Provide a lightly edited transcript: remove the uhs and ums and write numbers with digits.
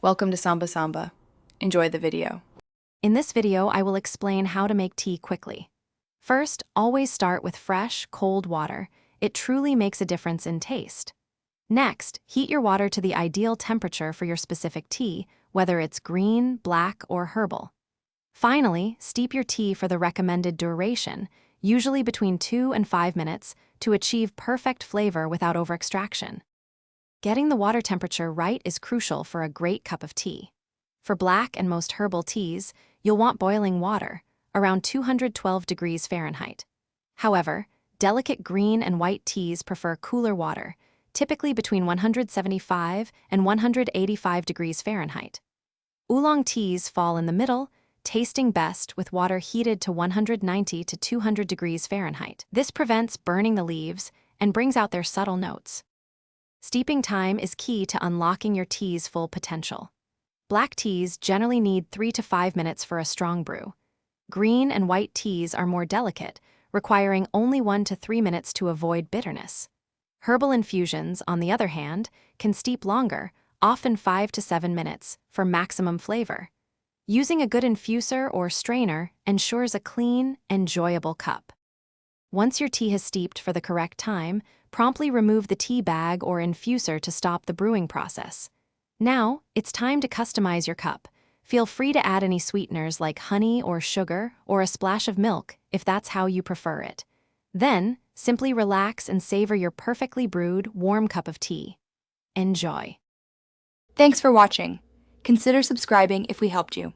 Welcome to Samba Samba. Enjoy the video. In this video, I will explain how to make tea quickly. First, always start with fresh, cold water. It truly makes a difference in taste. Next, heat your water to the ideal temperature for your specific tea, whether it's green, black, or herbal. Finally, steep your tea for the recommended duration, usually between 2 and 5 minutes, to achieve perfect flavor without overextraction. Getting the water temperature right is crucial for a great cup of tea. For black and most herbal teas, you'll want boiling water, around 212 degrees Fahrenheit. However, delicate green and white teas prefer cooler water, typically between 175 and 185 degrees Fahrenheit. Oolong teas fall in the middle, tasting best with water heated to 190 to 200 degrees Fahrenheit. This prevents burning the leaves and brings out their subtle notes. Steeping time is key to unlocking your tea's full potential. Black teas generally need 3 to 5 minutes for a strong brew. Green and white teas are more delicate, requiring only 1 to 3 minutes to avoid bitterness. Herbal infusions, on the other hand, can steep longer, often 5 to 7 minutes, for maximum flavor. Using a good infuser or strainer ensures a clean, enjoyable cup. Once your tea has steeped for the correct time, promptly remove the tea bag or infuser to stop the brewing process. Now, it's time to customize your cup. Feel free to add any sweeteners like honey or sugar or a splash of milk if that's how you prefer it. Then, simply relax and savor your perfectly brewed, warm cup of tea. Enjoy. Thanks for watching. Consider subscribing if we helped you.